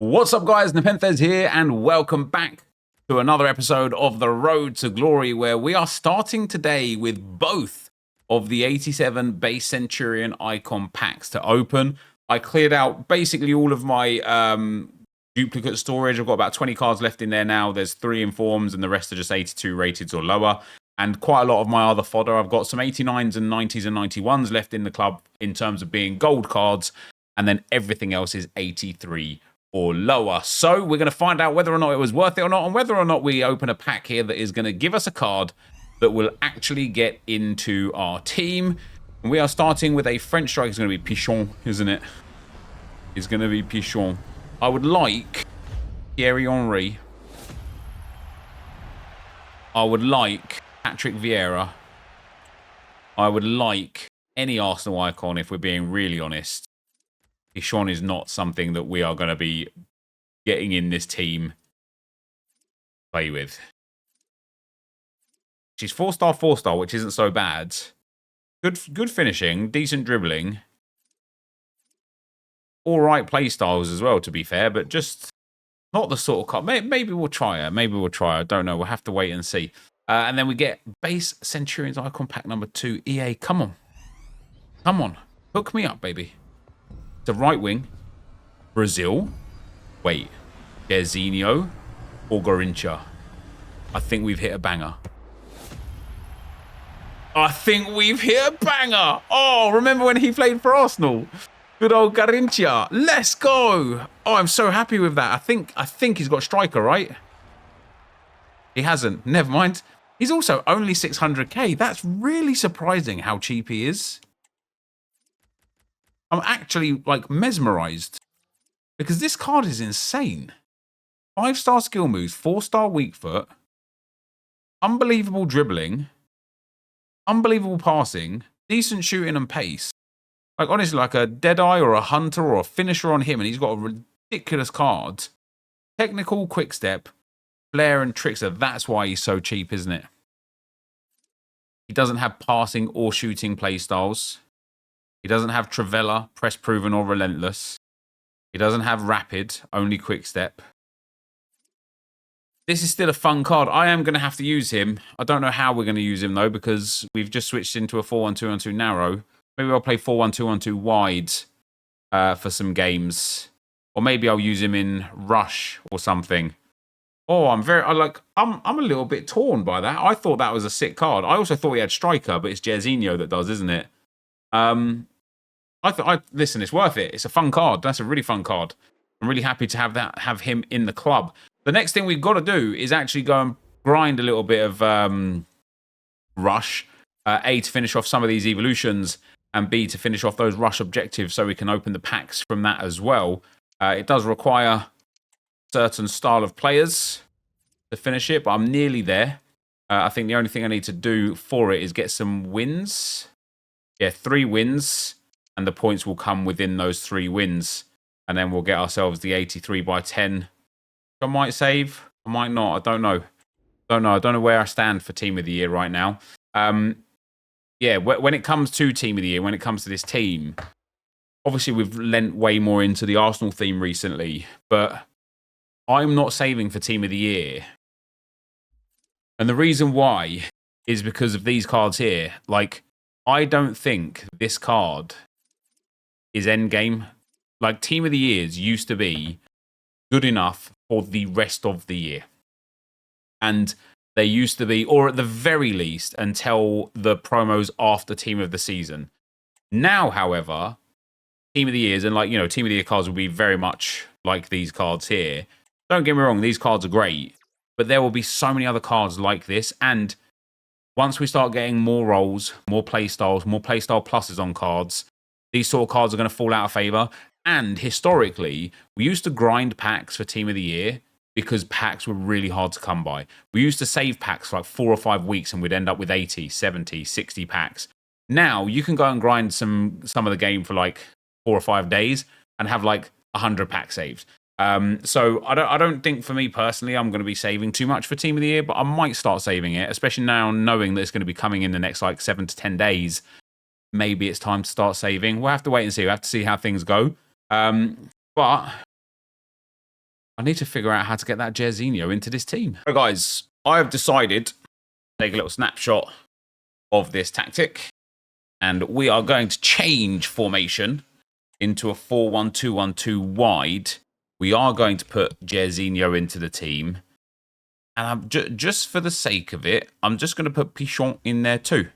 What's up, guys? NepentheZ here, and welcome back to another episode of The Road to Glory, where we are starting today with both of the 87 base Centurion icon packs to open. I cleared out basically all of my duplicate storage. I've got about 20 cards left in there now. There's 3 informs, and the rest are just 82 rated or lower. And quite a lot of my other fodder. I've got some 89s and 90s and 91s left in the club in terms of being gold cards, and then everything else is 83 or lower. So we're going to find out whether or not it was worth it or not, and whether or not we open a pack here that is going to give us a card that will actually get into our team. And we are starting with a French striker. It's going to be Pichon, isn't it? It's going to be Pichon. I would like Thierry Henry. I would like Patrick Vieira. I would like any Arsenal icon, if we're being really honest. Pichon is not something that we are going to be getting in this team play with. She's 4-star, 4-star, which isn't so bad. Good finishing, decent dribbling. All right play styles as well, to be fair, but just not the sort of card. Maybe we'll try her. Maybe we'll try her. I don't know. We'll have to wait and see. And then we get base Centurions icon pack number 2. EA, come on. Come on. Hook me up, baby. The right wing, Brazil. Wait, Gerzinho or Garincha? I think we've hit a banger. I think we've hit a banger. Oh, remember when he played for Arsenal? Good old Garincha. Let's go. Oh, I'm so happy with that. I think he's got striker, right? He hasn't. Never mind. He's also only 600k. That's really surprising how cheap he is. I'm actually, like, mesmerized. Because this card is insane. 5-star skill moves, 4-star weak foot, unbelievable dribbling, unbelievable passing, decent shooting and pace. Like, honestly, like a Deadeye or a Hunter or a finisher on him, and he's got a ridiculous card. Technical, quick step, flair and trickster. That's why he's so cheap, isn't it? He doesn't have passing or shooting playstyles. He doesn't have Travella, press proven or relentless. He doesn't have rapid, only quick step. This is still a fun card. I am going to have to use him. I don't know how we're going to use him, though, because we've just switched into a 4-1-2-1-2 narrow. Maybe I'll play 4-1-2-1-2 wide for some games. Or maybe I'll use him in rush or something. Oh, I'm a little bit torn by that. I thought that was a sick card. I also thought he had striker, but it's Gerzinho that does, isn't it? Listen, it's worth it. It's a fun card. That's a really fun card. I'm really happy to have him in the club. The next thing we've got to do is actually go and grind a little bit of rush. A, to finish off some of these evolutions, and B, to finish off those rush objectives so we can open the packs from that as well. It does require a certain style of players to finish it, but I'm nearly there. I think the only thing I need to do for it is get some wins. Yeah, 3 wins, and the points will come within those 3 wins. And then we'll get ourselves the 83 by 10. I might save, I might not, I don't know. I don't know where I stand for Team of the Year right now. Yeah, when it comes to Team of the Year, when it comes to this team, obviously we've lent way more into the Arsenal theme recently, but I'm not saving for Team of the Year. And the reason why is because of these cards here. Like, I don't think this card is endgame. Like, Team of the Years used to be good enough for the rest of the year. And they used to be, or at the very least, until the promos after Team of the Season. Now, however, Team of the Years, and like, you know, Team of the Year cards will be very much like these cards here. Don't get me wrong, these cards are great, but there will be so many other cards like this, and once we start getting more roles, more playstyle pluses on cards, these sort of cards are going to fall out of favor. And historically, we used to grind packs for Team of the Year because packs were really hard to come by. We used to save packs for like 4 or 5 weeks, and we'd end up with 80, 70, 60 packs. Now, you can go and grind some of the game for like 4 or 5 days and have like 100 packs saved. So I don't think, for me personally, I'm going to be saving too much for Team of the Year, but I might start saving it, especially now knowing that it's going to be coming in the next like 7 to 10 days. Maybe it's time to start saving. We'll have to wait and see. We'll have to see how things go. But I need to figure out how to get that Jairzinho into this team. So guys, I have decided to take a little snapshot of this tactic. And we are going to change formation into a 4-1-2-1-2 wide. We are going to put Jairzinho into the team. And I'm just for the sake of it, I'm just going to put Pichon in there too.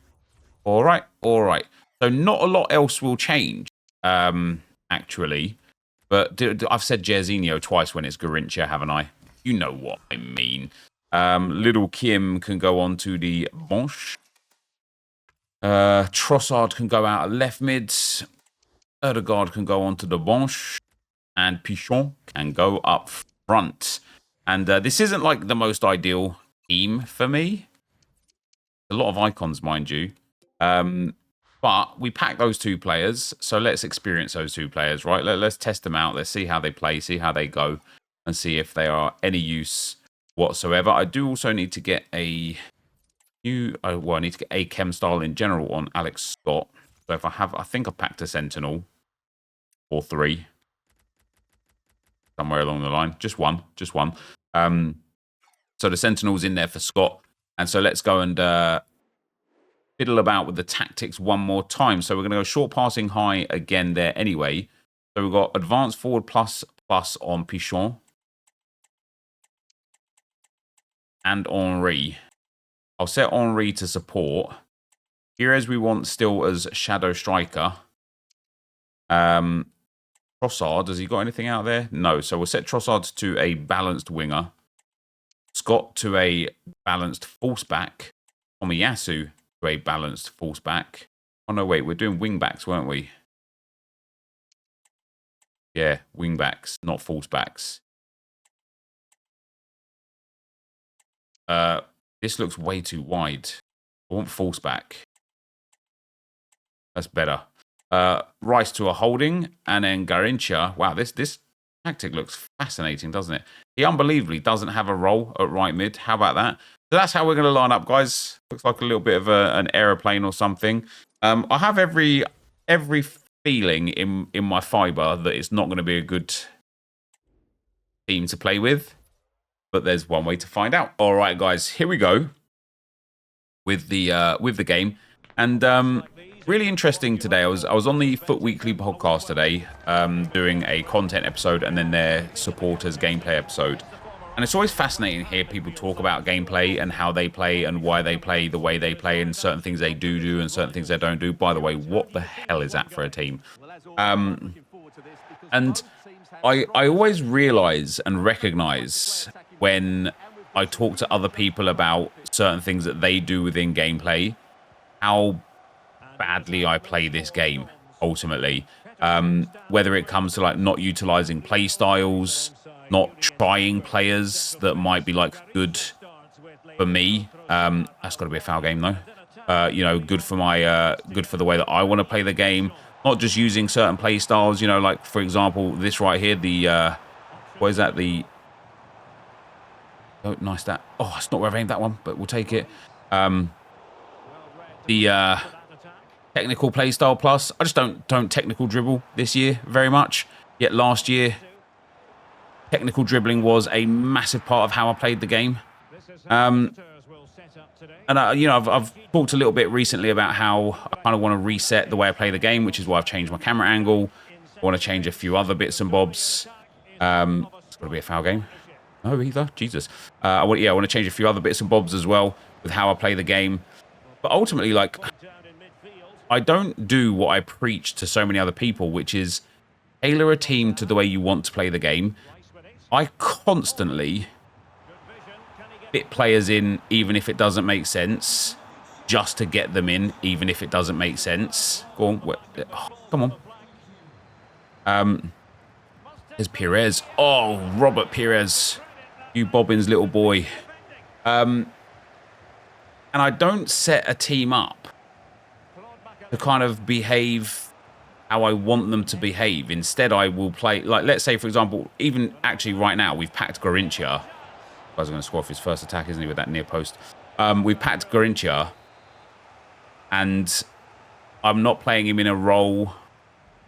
All right, all right. So not a lot else will change, actually. But I've said Jairzinho twice when it's Garrincha, haven't I? You know what I mean. Little Kim can go on to the bench. Trossard can go out at left mid. Ødegaard can go on to the bench. And Pichon can go up front. And this isn't like the most ideal team for me. A lot of icons, mind you. But we packed those two players, so let's experience those two players, right? Let's test them out. Let's see how they play, see how they go, and see if they are any use whatsoever. I do also need to get a new... well, I need to get a chem style in general on Alex Scott. So if I think I packed a Sentinel or 3. Somewhere along the line. Just one. So the Sentinel's in there for Scott. And so let's go and... fiddle about with the tactics one more time. So we're going to go short passing high again there anyway. So we've got advanced forward plus on Pichon and Henri. I'll set Henri to support. Pires we want still as shadow striker. Trossard, has he got anything out there? No. So we'll set Trossard to a balanced winger. Scott to a balanced false back. Tomiyasu a balanced false back. Oh no, wait, we're doing wing backs, weren't we? Yeah, wing backs, not false backs. This looks way too wide. I want false back. That's better. Rice to a holding, and then Garrincha. Wow, this tactic looks fascinating, doesn't it? He unbelievably doesn't have a role at right mid. How about that? So that's how we're going to line up, guys. Looks like a little bit of an aeroplane or something. I have every feeling in my fibre that it's not going to be a good team to play with. But there's one way to find out. All right, guys, here we go with the game. And really interesting today. I was on the Foot Weekly podcast today, doing a content episode and then their supporters gameplay episode. And it's always fascinating to hear people talk about gameplay and how they play and why they play the way they play and certain things they do and certain things they don't do. By the way, what the hell is that for a team? And I always realize and recognize when I talk to other people about certain things that they do within gameplay, how badly I play this game, ultimately. Whether it comes to like not utilizing play styles, not trying players that might be like good for me. That's got to be a foul game though. You know, good for my good for the way that I want to play the game. Not just using certain play styles. You know, like for example, this right here. The what is that? The oh, nice that. Oh, it's not where I've aimed that one, but we'll take it. The technical play style plus. I just don't technical dribble this year very much. Yet last year, technical dribbling was a massive part of how I played the game. And you know, I've talked a little bit recently about how I kind of want to reset the way I play the game, which is why I've changed my camera angle. I want to change a few other bits and bobs. It's got to be a foul game. No, either. Jesus. I want to change a few other bits and bobs as well with how I play the game. But ultimately, like, I don't do what I preach to so many other people, which is tailor a team to the way you want to play the game. I constantly fit players in, even if it doesn't make sense, just to get them in, even if it doesn't make sense. Go on. Oh, come on. There's Pires. Oh, Robert Pires. You Bobbins little boy. And I don't set a team up to kind of behave how I want them to behave. Instead, I will play, like, let's say, for example, even actually right now, we've packed Garrincha. I was going to score off his first attack, isn't he, with that near post? We packed Garrincha, and I'm not playing him in a role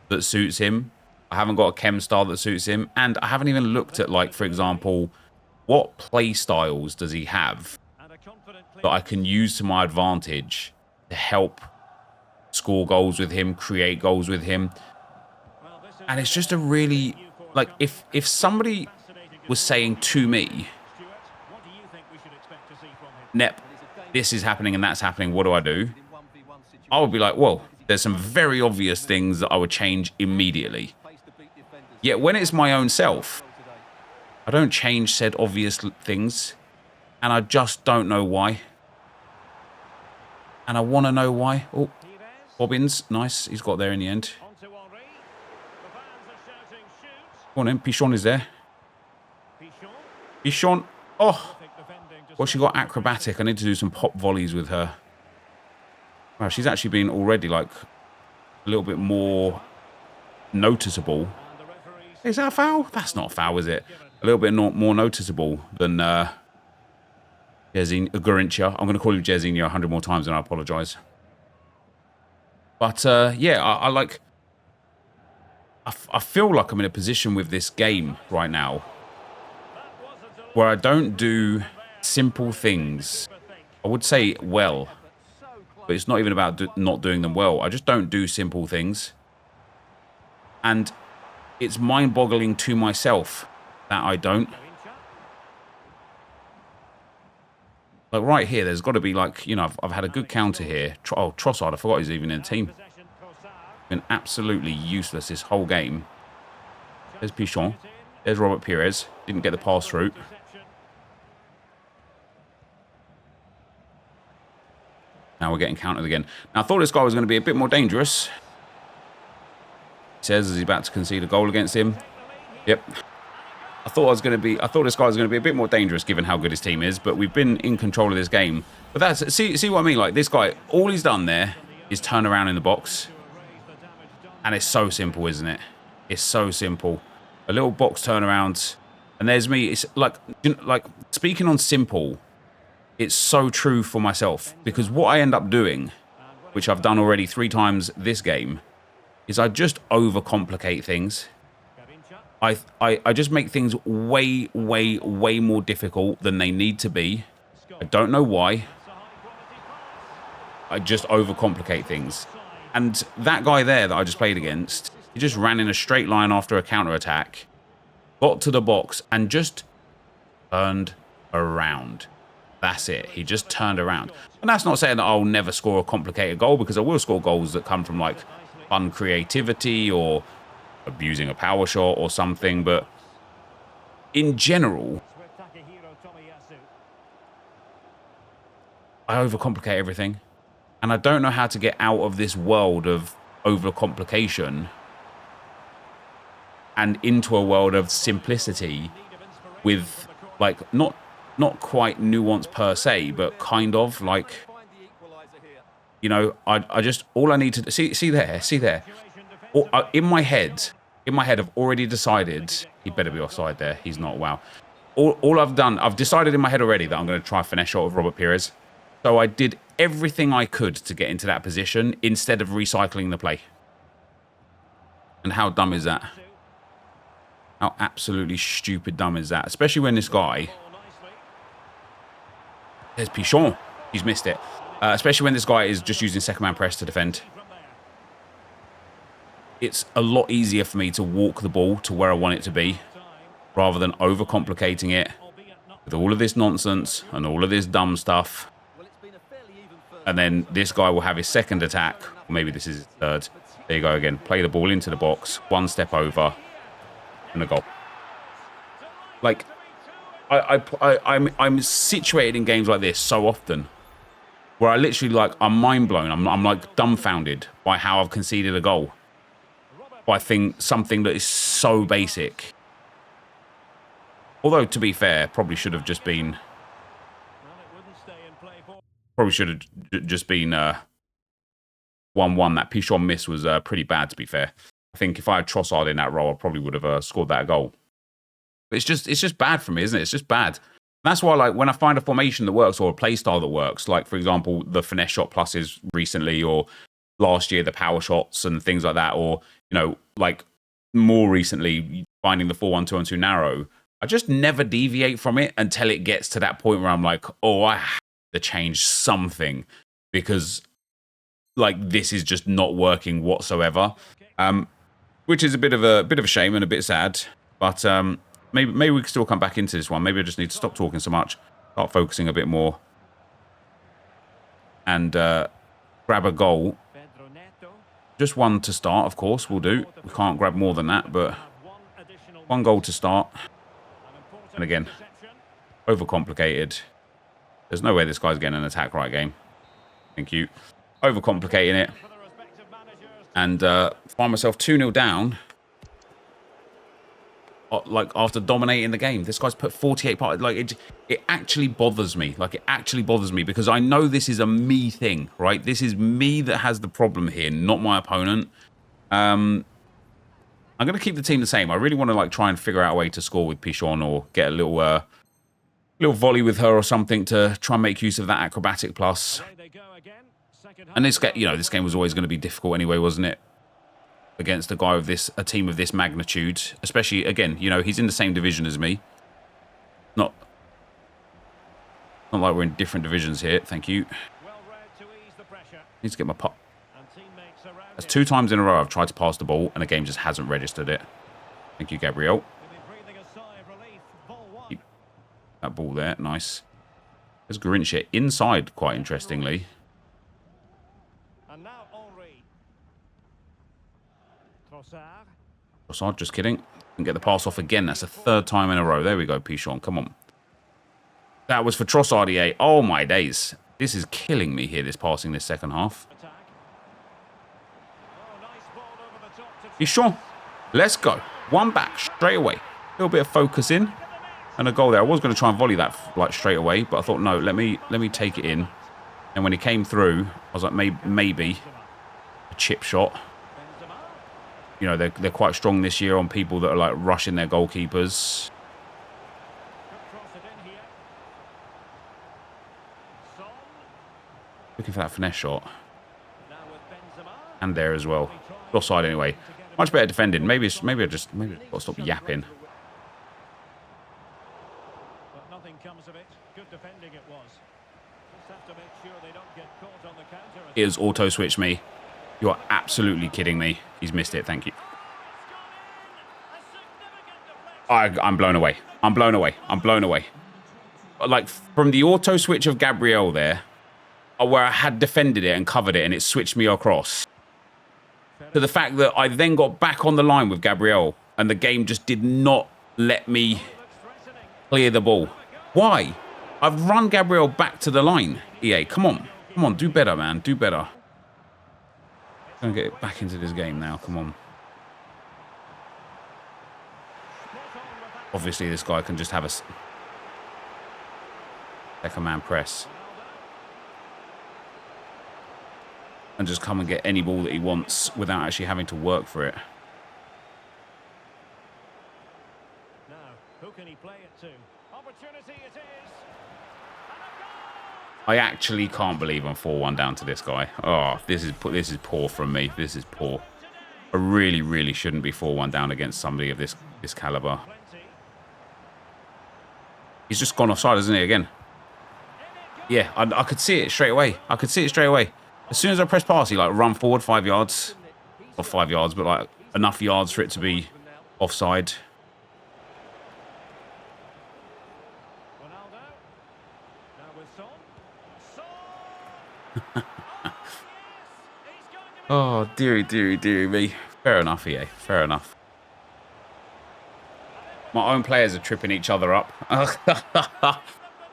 that suits him. I haven't got a chem style that suits him. And I haven't even looked at, like, for example, what play styles does he have that I can use to my advantage to help score goals with him, create goals with him. And it's just a really, like, if somebody was saying to me, Nep, this is happening and that's happening, what do I do? I would be like, well, there's some very obvious things that I would change immediately. Yet when it's my own self, I don't change said obvious things, and I just don't know why. And I want to know why. Oh, Bobbins, nice. He's got there in the end. Go on then, Pichon is there. Pichon, oh. Well, she got acrobatic. I need to do some pop volleys with her. Wow, she's actually been already, like, a little bit more noticeable. Is that a foul? That's not a foul, is it? A little bit more noticeable than Garincha. I'm going to call him Jezinho 100 more times, and I apologise. But, yeah, I feel like I'm in a position with this game right now where I don't do simple things. I would say well, but it's not even about not doing them well. I just don't do simple things. And it's mind-boggling to myself that I don't. Like right here, there's got to be like, you know, I've had a good counter here. Oh, Trossard, I forgot he's even in the team. Been absolutely useless this whole game. There's Pichon. There's Robert Pires. Didn't get the pass through. Now we're getting countered again. Now I thought this guy was going to be a bit more dangerous. He says as he's about to concede a goal against him. Yep. I thought this guy was going to be a bit more dangerous given how good his team is, but we've been in control of this game. But that's see what I mean? Like this guy, all he's done there is turn around in the box. And it's so simple, isn't it? It's so simple. A little box turnaround, and there's me. It's like speaking on simple, it's so true for myself, because what I end up doing, which I've done already 3 times this game, is I just overcomplicate things. I just make things way more difficult than they need to be. I don't know why. I just overcomplicate things. And that guy there that I just played against, he just ran in a straight line after a counter-attack, got to the box, and just turned around. That's it. He just turned around. And that's not saying that I'll never score a complicated goal, because I will score goals that come from, like, fun creativity or abusing a power shot or something. But in general, I overcomplicate everything. And I don't know how to get out of this world of overcomplication and into a world of simplicity with, like, not quite nuance per se, but kind of like, you know, I just, all I need to see there. In my head, I've already decided he better be offside there. He's not. Wow. All I've done, I've decided in my head already that I'm going to try a finesse shot with Robert Pires. So I did everything I could to get into that position instead of recycling the play. And how dumb is that? How absolutely stupid dumb is that? Especially when this guy... There's Pichon. He's missed it. Especially when this guy is just using second man press to defend. It's a lot easier for me to walk the ball to where I want it to be, rather than overcomplicating it with all of this nonsense and all of this dumb stuff. And then this guy will have his second attack. Or maybe this is his third. There you go again. Play the ball into the box. One step over. And a goal. Like, I'm situated in games like this so often where I literally, like, I'm mind blown. I'm like dumbfounded by how I've conceded a goal. By something that is so basic. Although, to be fair, probably should have just been... Probably should have just been 1-1. That Pichon miss was pretty bad, to be fair. I think if I had Trossard in that role, I probably would have scored that goal. But it's just bad for me, isn't it? It's just bad. And that's why, like, when I find a formation that works or a play style that works, like, for example, the finesse shot pluses recently, or last year, the power shots and things like that, or, you know, like, more recently finding the 4-1-2-1-2 narrow, I just never deviate from it until it gets to that point where I'm like, oh, I have to change something because like this is just not working whatsoever. Which is a bit of a shame and a bit sad. But maybe we can still come back into this one. Maybe I just need to stop talking so much, start focusing a bit more, and grab a goal. Just one to start, of course, we'll do. We can't grab more than that, but one goal to start. And again, overcomplicated. There's no way this guy's getting an attack right game. Thank you. Overcomplicating it. And find myself 2-0 down. Like, after dominating the game. This guy's put 48 parts. Like, it actually bothers me. Like, it actually bothers me because I know this is a me thing, right? This is me that has the problem here, not my opponent. I'm going to keep the team the same. I really want to, like, try and figure out a way to score with Pichon or get a little volley with her or something to try and make use of that acrobatic plus. And this game was always going to be difficult anyway, wasn't it? Against a guy with a team of this magnitude, especially again, he's in the same division as me. Not like we're in different divisions here. Thank you. Need to get my puck. That's 2 times in a row I've tried to pass the ball and the game just hasn't registered it. Thank you, Gabriel. Keep that ball there. Nice. There's Garincha inside, quite interestingly. Trossard, just kidding. And get the pass off again. That's the 3rd time in a row. There we go, Pichon. Come on. That was for Trossard, EA. Oh, my days. This is killing me here, this passing this second half. Pichon. Let's go. One back straight away. A little bit of focus in. And a goal there. I was going to try and volley that like straight away. But I thought, no, let me take it in. And when he came through, I was like, maybe a chip shot. They're quite strong this year on people that are like rushing their goalkeepers. Looking for that finesse shot. And there as well. Offside anyway. Much better defending. Maybe I just got to stop yapping. But nothing comes of it. Good defending it was. Just have to make sure they don't get caught on the counter. It has auto switched me. You are absolutely kidding me. He's missed it. Thank you. I'm blown away. I'm blown away. I'm blown away. Like, from the auto switch of Gabriel there, where I had defended it and covered it and it switched me across, to the fact that I then got back on the line with Gabriel and the game just did not let me clear the ball. Why? I've run Gabriel back to the line. EA, come on. Come on, do better, man. Do better. I'm going to get back into this game now. Come on. Obviously, this guy can just have a second-man press. And just come and get any ball that he wants without actually having to work for it. Now, who can he play it to? Opportunity it is. I actually can't believe I'm 4-1 down to this guy. Oh, this is poor from me. This is poor. I really, really shouldn't be 4-1 down against somebody of this caliber. He's just gone offside, isn't he, again? Yeah, I could see it straight away. I could see it straight away. As soon as I press pass, he like run forward 5 yards. Not 5 yards, but like enough yards for it to be offside. Oh, dearie, dearie, dearie me. Fair enough, EA. Fair enough. My own players are tripping each other up.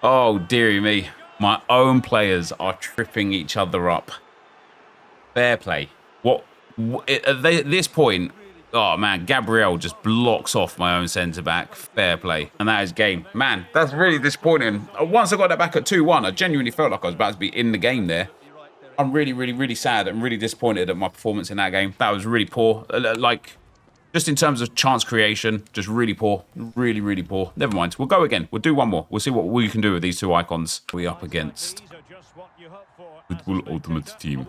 Oh, dearie me. My own players are tripping each other up. Fair play. At this point, oh, man, Gabriel just blocks off my own centre-back. Fair play. And that is game. Man, that's really disappointing. Once I got that back at 2-1, I genuinely felt like I was about to be in the game there. I'm really, really, really sad and really disappointed at my performance in that game. That was really poor. Like, just in terms of chance creation, just really poor. Really, really poor. Never mind. We'll go again. We'll do one more. We'll see what we can do with these two icons. We up against Football Ultimate Team.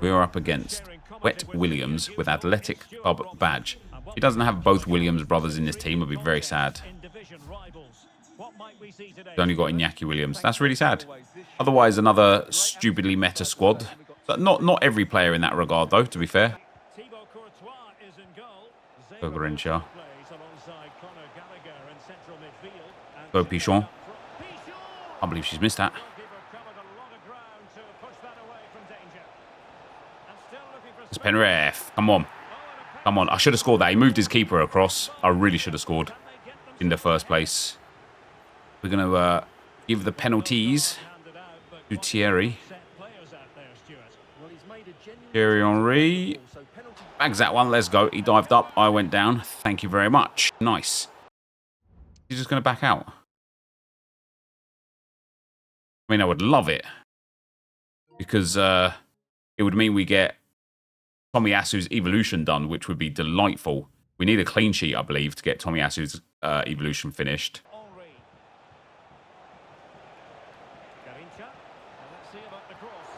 We are up against Wet Williams with Athletic Club badge. He doesn't have both Williams brothers in this team. I'd be very sad. He's only got Iñaki Williams. That's really sad. Otherwise, another stupidly meta squad. But not every player in that regard, though, to be fair. Go Garincha. Go Pichon. I believe she's missed that. It's Penrith. Come on. Come on. I should have scored that. He moved his keeper across. I really should have scored in the first place. We're going to give the penalties to Thierry. Thierry Henry. Bags that one. Let's go. He dived up. I went down. Thank you very much. Nice. He's just going to back out. I mean, I would love it. Because it would mean we get Tomiyasu's evolution done, which would be delightful. We need a clean sheet, I believe, to get Tomiyasu's evolution finished.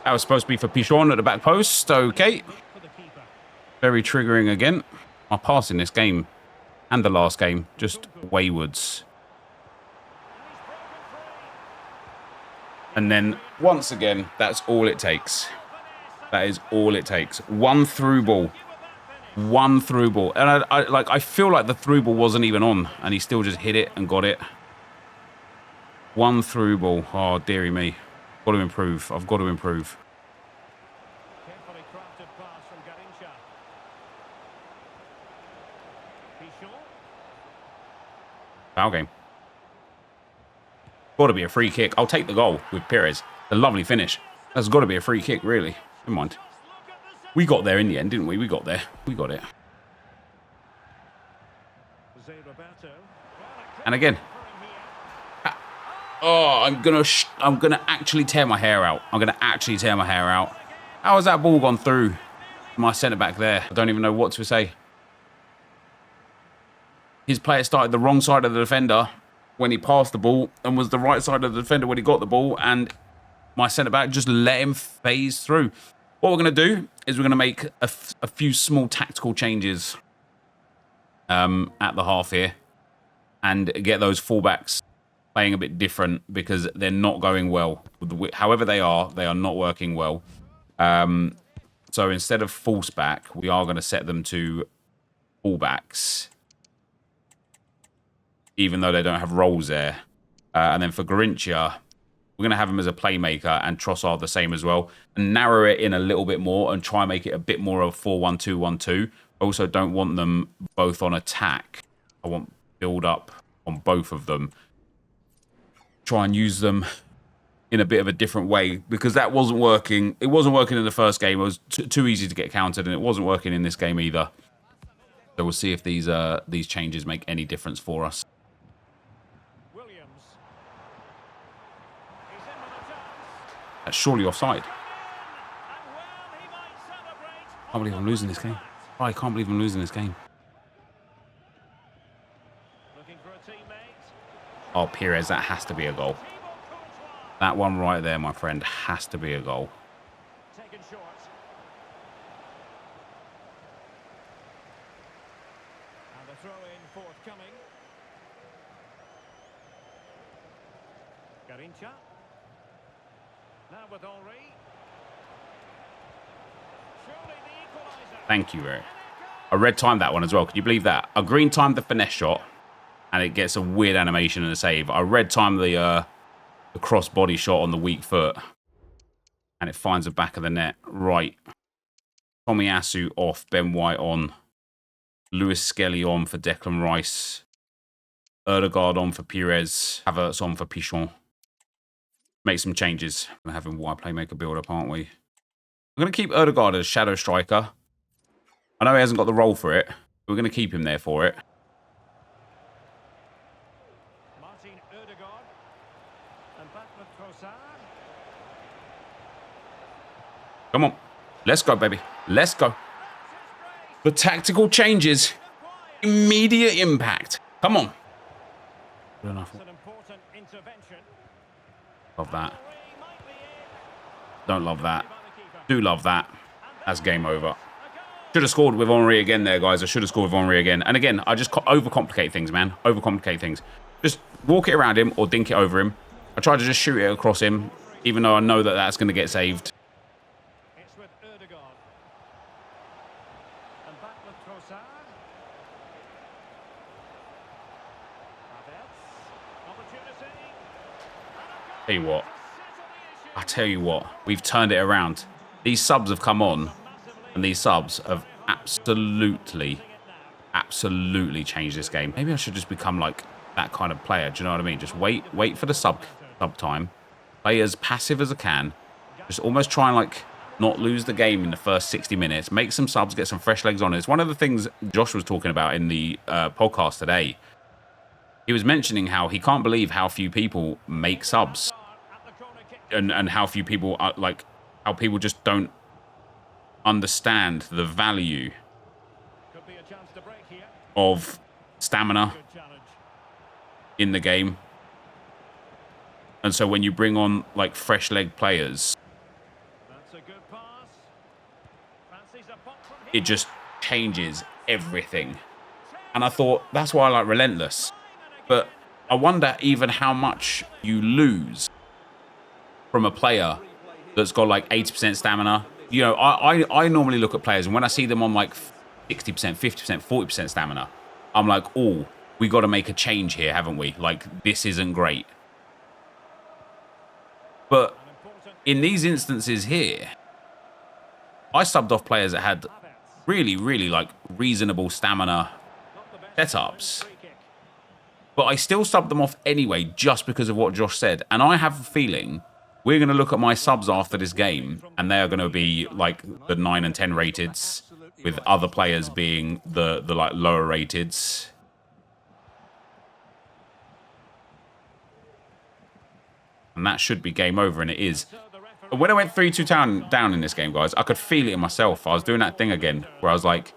That was supposed to be for Pichon at the back post. Okay. Very triggering again. My pass in this game and the last game, just waywards. And then, once again, that's all it takes. That is all it takes. One through ball. One through ball. And I feel like the through ball wasn't even on, and he still just hit it and got it. One through ball. Oh, dearie me. Got to improve. I've got to improve. Carefully crafted pass from Garincha. Pichon. Foul game. Got to be a free kick. I'll take the goal with Perez. A lovely finish. That's got to be a free kick, really. Never mind. We got there in the end, didn't we? We got there. We got it. And again. Oh, I'm gonna actually tear my hair out. I'm gonna actually tear my hair out. How has that ball gone through my centre back there? I don't even know what to say. His player started the wrong side of the defender when he passed the ball and was the right side of the defender when he got the ball, and my centre back just let him phase through. What we're gonna do is we're gonna make a few small tactical changes at the half here and get those fullbacks playing a bit different because they're not going well. However they are not working well. So instead of false back, we are going to set them to fullbacks, even though they don't have roles there. And then for Garincha, we're going to have him as a playmaker and Trossard the same as well, and narrow it in a little bit more and try and make it a bit more of a 4-1-2-1-2. I also don't want them both on attack. I want build up on both of them. Try and use them in a bit of a different way because that wasn't working. It wasn't working in the first game. It was too easy to get countered, and it wasn't working in this game either. So we'll see if these changes make any difference for us. That's surely offside. I can't believe I'm losing this game. Oh, I can't believe I'm losing this game. Oh, Perez, that has to be a goal. That one right there, my friend, has to be a goal. Taken short. And the throw in forthcoming. Garincha. Now with Henry. Surely the equaliser. Thank you, Eric. I red timed that one as well. Could you believe that? I green timed the finesse shot, and it gets a weird animation and a save. I red timed the cross body shot on the weak foot, and it finds the back of the net. Right. Tomiyasu off, Ben White on, Lewis Skelly on for Declan Rice, Ødegaard on for Perez, Havertz on for Pichon. Make some changes. We're having wide playmaker build up, aren't we? I'm going to keep Ødegaard as shadow striker. I know he hasn't got the role for it, but we're going to keep him there for it. Come on. Let's go, baby. Let's go. The tactical changes. Immediate impact. Come on. Good enough. Love that. Don't love that. Do love that. That's game over. Should have scored with Henry again there, guys. I should have scored with Henry again. And again, I just overcomplicate things, man. Overcomplicate things. Just walk it around him or dink it over him. I tried to just shoot it across him, even though I know that that's going to get saved. It's with Ødegaard. And back with Trossard. Opportunity. Tell you what. I tell you what. We've turned it around. These subs have come on. And these subs have absolutely changed this game. Maybe I should just become like that kind of player. Do you know what I mean? Just wait for the sub time. Play as passive as I can. Just almost try and like not lose the game in the first 60 minutes. Make some subs, get some fresh legs on it. It's one of the things Josh was talking about in the podcast today. He was mentioning how he can't believe how few people make subs. And how few people are like, how people just don't understand the value of stamina in the game. And so when you bring on like fresh leg players, it just changes everything. And I thought that's why I like Relentless. But I wonder even how much you lose from a player that's got like 80% stamina. You know, I normally look at players, and when I see them on like 60%, 50%, 40% stamina, I'm like, oh, we got to make a change here, haven't we? Like, this isn't great. But in these instances here, I subbed off players that had really, like reasonable stamina setups. But I still subbed them off anyway, just because of what Josh said. And I have a feeling we're going to look at my subs after this game, and they are going to be like the 9 and 10 rateds, with other players being the like lower rateds. And that should be game over, and it is. But when I went 3-2 down in this game, guys, I could feel it in myself. I was doing that thing again, where I was like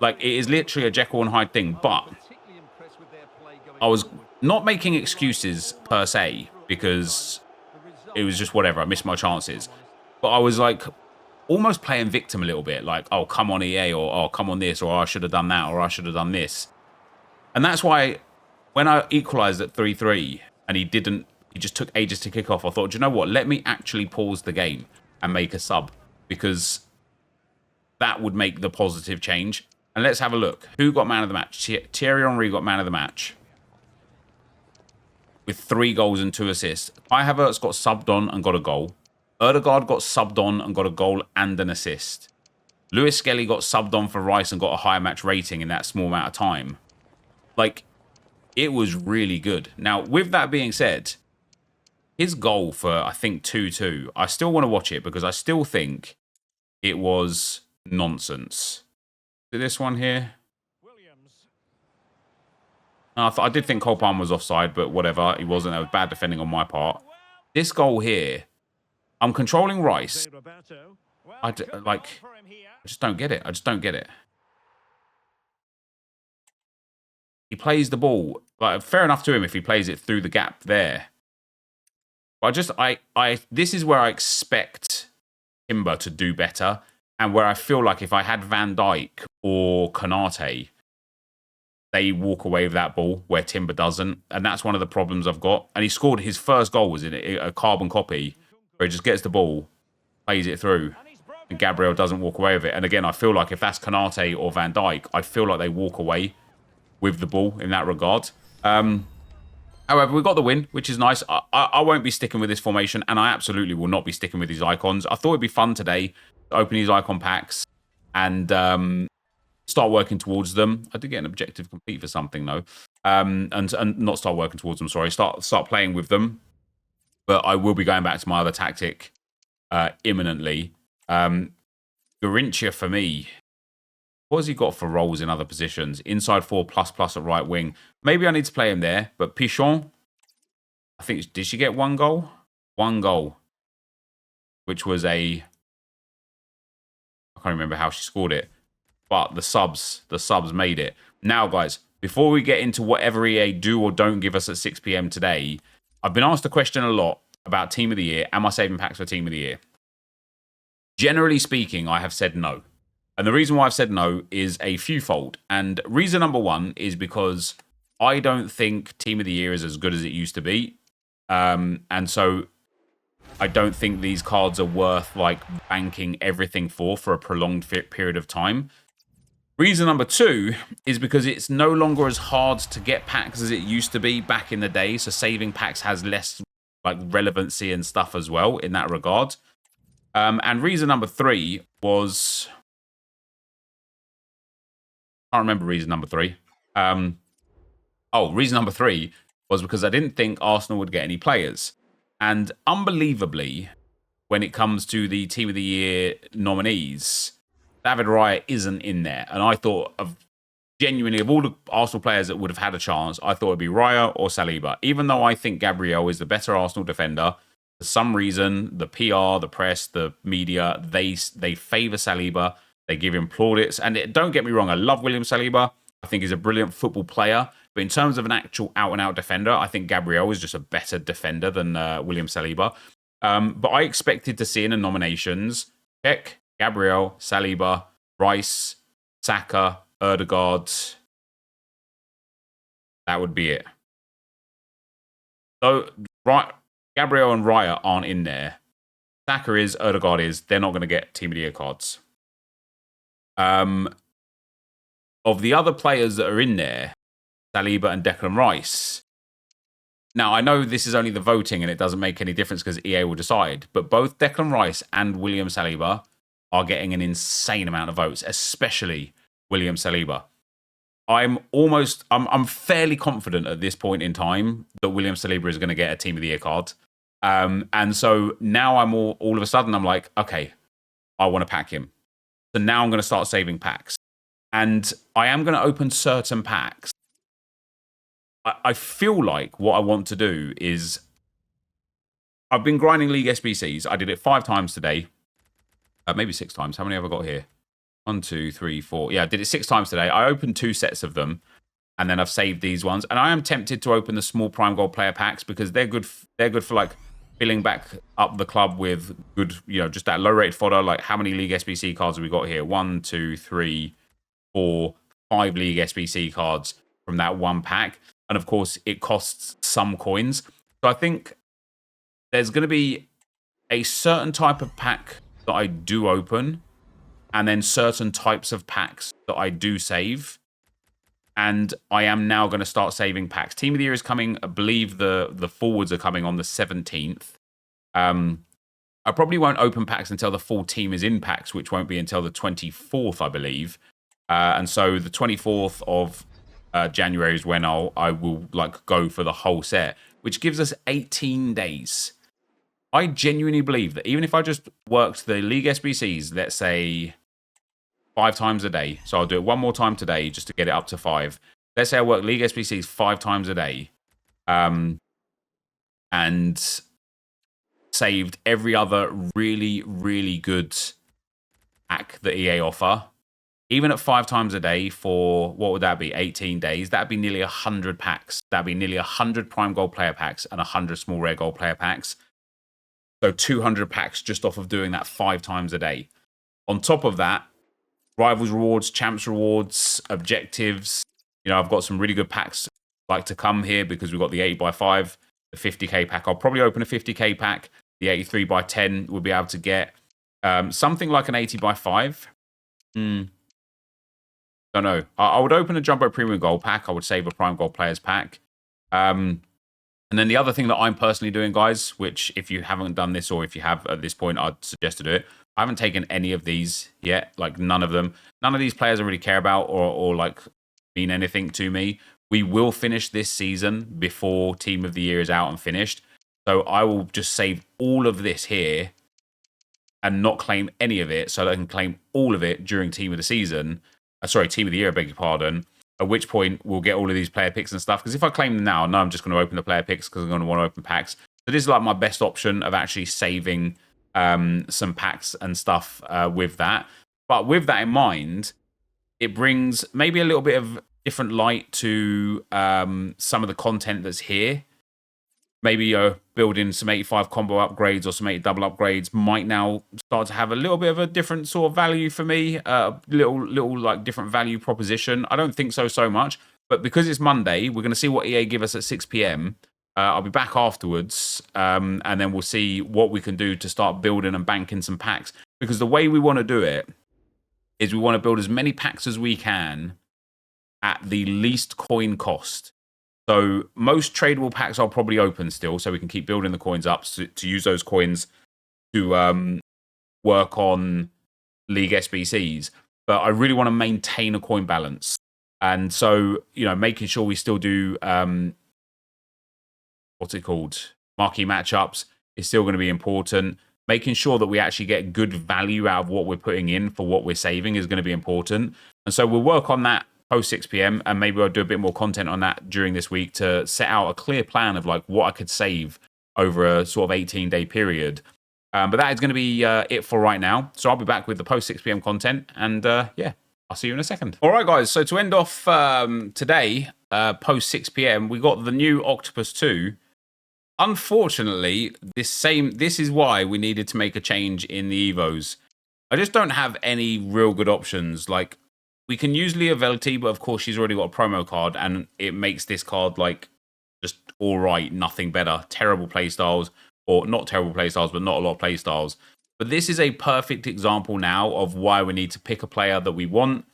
it is literally a Jekyll and Hyde thing, but I was not making excuses per se, because it was just whatever. I missed my chances. But I was like almost playing victim a little bit. Like, oh, come on EA, or oh, come on this, or I should have done that, or I should have done this. And that's why when I equalised at 3-3 and he just took ages to kick off, I thought, do you know what? Let me actually pause the game and make a sub, because that would make the positive change. And let's have a look. Who got man of the match? Thierry Henry got man of the match, with 3 goals and 2 assists. Kai Havertz got subbed on and got a goal. Ødegaard got subbed on and got a goal and an assist. Lewis Skelly got subbed on for Rice and got a higher match rating in that small amount of time. Like, it was really good. Now, with that being said, his goal for, I think, 2-2, I still want to watch it, because I still think it was nonsense. This one here. I did think Cole Palmer was offside, but whatever. He wasn't. That was bad defending on my part. This goal here, I'm controlling Rice. I just don't get it. I just don't get it. He plays the ball. Like, fair enough to him if he plays it through the gap there. But this is where I expect Timber to do better, and where I feel like if I had Van Dijk or Konate, they walk away with that ball where Timber doesn't. And that's one of the problems I've got. And he scored his first goal was in a carbon copy, where he just gets the ball, plays it through, and Gabriel doesn't walk away with it. And again, I feel like if that's Konate or Van Dijk, I feel like they walk away with the ball in that regard. However, we got the win, which is nice. I won't be sticking with this formation, and I absolutely will not be sticking with these icons. I thought it'd be fun today to open these icon packs and start working towards them. I did get an objective complete for something though, and not start working towards them. Sorry, start playing with them. But I will be going back to my other tactic imminently. Garincha for me. What has he got for roles in other positions? Inside 4++ at right wing. Maybe I need to play him there. But Pichon, I think, did she get 1 goal? 1 goal. Which was I can't remember how she scored it. But the subs made it. Now, guys, before we get into whatever EA do or don't give us at 6 PM today, I've been asked a question a lot about Team of the Year. Am I saving packs for Team of the Year? Generally speaking, I have said no. And the reason why I've said no is a fewfold. And reason number one is because I don't think Team of the Year is as good as it used to be. And so I don't think these cards are worth like banking everything for a prolonged period of time. Reason number two is because it's no longer as hard to get packs as it used to be back in the day. So saving packs has less like relevancy and stuff as well in that regard. And reason number three was... I can't remember reason number three. Reason number three was because I didn't think Arsenal would get any players. And unbelievably, when it comes to the Team of the Year nominees, David Raya isn't in there. And I thought of genuinely, of all the Arsenal players that would have had a chance, I thought it'd be Raya or Saliba. Even though I think Gabriel is the better Arsenal defender, for some reason, the PR, the press, the media, they favour Saliba. They give him plaudits. And don't get me wrong, I love William Saliba. I think he's a brilliant football player. But in terms of an actual out-and-out defender, I think Gabriel is just a better defender than William Saliba. But I expected to see in the nominations, Cech, Gabriel, Saliba, Rice, Saka, Ødegaard. That would be it. So, right, Gabriel and Raya aren't in there. Saka is, Ødegaard is. They're not going to get Team of the Year cards. Of the other players that are in there, Saliba and Declan Rice. Now, I know this is only the voting and it doesn't make any difference because EA will decide, but both Declan Rice and William Saliba are getting an insane amount of votes, especially William Saliba. I'm fairly confident at this point in time that William Saliba is going to get a Team of the Year card. And so now I'm all of a sudden, I'm like, okay, I want to pack him. So now I'm going to start saving packs. And I am going to open certain packs. I feel like what I want to do is... I've been grinding League SBCs. I did it 5 times today. Maybe 6 times. How many have I got here? 1, 2, 3, 4. Yeah, I did it 6 times today. I opened 2 sets of them. And then I've saved these ones. And I am tempted to open the small Prime Gold player packs because they're good for like filling back up the club with good, just that low rated fodder. Like how many League SBC cards have we got here? 1, 2, 3, 4, 5 League SBC cards from that one pack. And of course, it costs some coins. So I think there's going to be a certain type of pack that I do open, and then certain types of packs that I do save. And I am now going to start saving packs. Team of the Year is coming. I believe the forwards are coming on the 17th. I probably won't open packs until the full team is in packs, which won't be until the 24th, I believe. And so the 24th of January is when I will like go for the whole set, which gives us 18 days. I genuinely believe that even if I just worked the League SBCs, let's say 5 times a day. So I'll do it one more time today just to get it up to 5. Let's say I work League SBCs 5 times a day. And saved every other really, really good pack that EA offer. Even at 5 times a day for, what would that be, 18 days, that'd be nearly 100 packs. That'd be nearly 100 Prime Gold player packs and 100 Small Rare Gold player packs. So 200 packs just off of doing that 5 times a day. On top of that, Rivals rewards, Champs rewards, objectives. I've got some really good packs like to come here because we've got the 8x5, the 50k pack. I'll probably open a 50k pack. The 83x10 we'll be able to get. Something like an 80x5. Don't know. I would open a Jumbo Premium Gold pack. I would save a Prime Gold Players pack. And then the other thing that I'm personally doing, guys, which if you haven't done this or if you have at this point, I'd suggest to do it. I haven't taken any of these yet, like none of them. None of these players I really care about or like mean anything to me. We will finish this season before Team of the Year is out and finished. So I will just save all of this here and not claim any of it so that I can claim all of it during Team of the Season. Team of the Year, I beg your pardon. At which point we'll get all of these player picks and stuff. Because if I claim them now, I'm just going to open the player picks because I'm going to want to open packs. So this is like my best option of actually saving some packs and stuff with that. But with that in mind, it brings maybe a little bit of different light to some of the content that's here. maybe building some 85 combo upgrades or some 80 double upgrades might now start to have a little bit of a different sort of value for me. Little like different value proposition. I don't think so much. But because it's Monday, we're going to see what EA give us at 6 p.m. I'll be back afterwards, and then we'll see what we can do to start building and banking some packs. Because the way we want to do it is we want to build as many packs as we can at the least coin cost. So most tradable packs I'll probably open still, so we can keep building the coins up to use those coins to work on League SBCs. But I really want to maintain a coin balance. And so, making sure we still do, what's it called? Marquee matchups is still going to be important. Making sure that we actually get good value out of what we're putting in for what we're saving is going to be important. And so we'll work on that post 6 p.m. and maybe I'll do a bit more content on that during this week to set out a clear plan of like what I could save over a sort of 18-day period. But that is going to be it for right now. So I'll be back with the post 6 p.m. content, and yeah, I'll see you in a second. All right, guys. So to end off today, post 6 p.m., we got the new Octopus 2. Unfortunately, this is why we needed to make a change in the Evos. I just don't have any real good options. Like, we can use Leah Velty, but of course she's already got a promo card, and it makes this card like just all right, nothing better. Terrible playstyles, or not terrible playstyles, but not a lot of playstyles. But this is a perfect example now of why we need to pick a player that we want,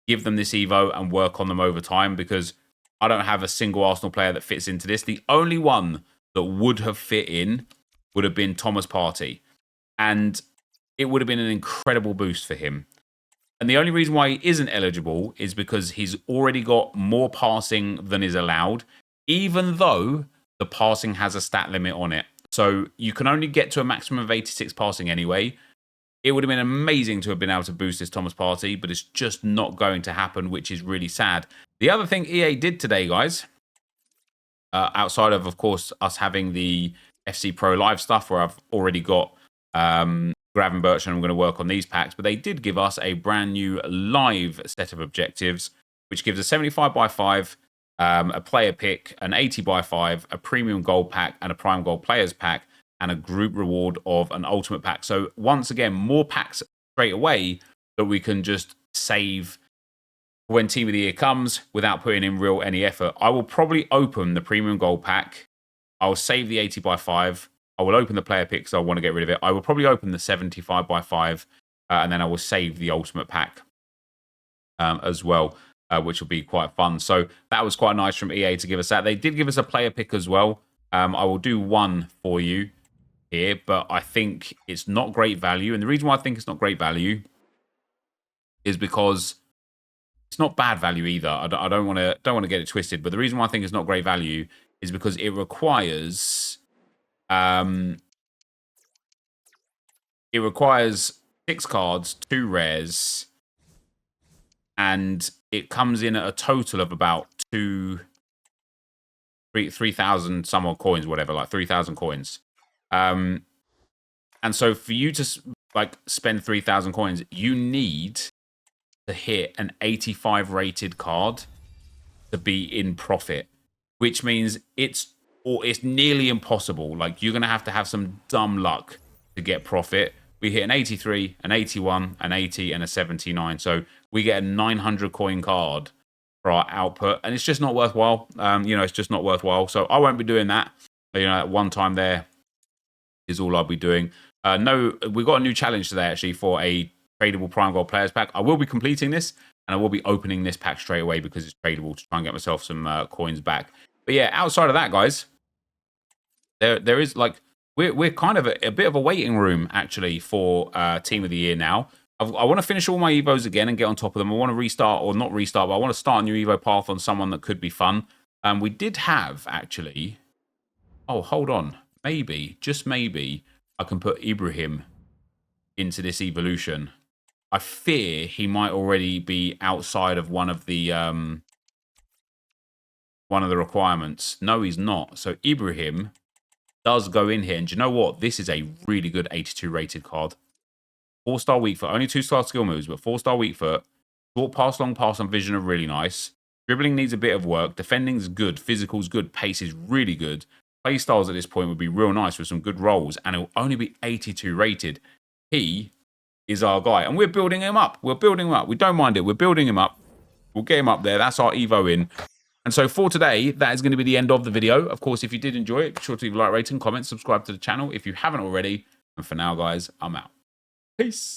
give them this Evo, and work on them over time, because I don't have a single Arsenal player that fits into this. The only one that would have fit in would have been Thomas Partey. And it would have been an incredible boost for him. And the only reason why he isn't eligible is because he's already got more passing than is allowed, even though the passing has a stat limit on it. So you can only get to a maximum of 86 passing anyway. It would have been amazing to have been able to boost this Thomas Partey, but it's just not going to happen, which is really sad. The other thing EA did today, guys, outside of course, us having the FC Pro Live stuff where I've already got Gravenberch and I'm going to work on these packs, but they did give us a brand new live set of objectives, which gives a 75 by 5, a player pick, an 80 by 5, a premium gold pack, and a prime gold players pack, and a group reward of an ultimate pack. So once again, more packs straight away that we can just save when Team of the Year comes without putting in any effort. I will probably open the premium gold pack. I'll save the 80 by 5. I will open the player pick because I want to get rid of it. I will probably open the 75 by 5, and then I will save the ultimate pack as well, which will be quite fun. So that was quite nice from EA to give us that. They did give us a player pick as well. I will do one for you here, but I think it's not great value. And the reason why I think it's not great value is because it's not bad value either. I don't want to get it twisted, but the reason why I think it's not great value is because it requires 6 cards, 2 rares, and it comes in at a total of about 3,000 some odd coins, whatever, like 3,000 coins. And so for you to like spend 3,000 coins, you need to hit an 85 rated card to be in profit, which means it's nearly impossible. Like, you're going to have some dumb luck to get profit. We hit an 83, an 81, an 80, and a 79. So we get a 900 coin card for our output, and it's just not worthwhile. It's just not worthwhile. So I won't be doing that. At one time there is all I'll be doing. No, we've got a new challenge today, actually, for a tradable Prime Gold Players pack. I will be completing this, and I will be opening this pack straight away because it's tradable to try and get myself some coins back. But yeah, outside of that, guys, there is like we're kind of a bit of a waiting room actually for Team of the Year now. I want to finish all my Evos again and get on top of them. I want to restart, or not restart, but I want to start a new Evo path on someone that could be fun. We did have actually. Oh, hold on. Maybe, just maybe, I can put Ibrahim into this evolution. I fear he might already be outside of one of the requirements. No, he's not. So Ibrahim does go in here. And do you know what? This is a really good 82 rated card. 4-star weak foot. Only 2-star skill moves, but 4-star weak foot. Short pass, long pass, and vision are really nice. Dribbling needs a bit of work. Defending's good. Physical's good. Pace is really good. play styles at this point would be real nice with some good rolls, and it'll only be 82 rated. He is our guy, and we're building him up. We're building him up. We don't mind it. We're building him up. We'll get him up there. That's our Evo in. And so for today, that is going to be the end of the video. Of course, if you did enjoy it, be sure to leave a like, rating, comment, subscribe to the channel if you haven't already. And for now, guys, I'm out. Peace.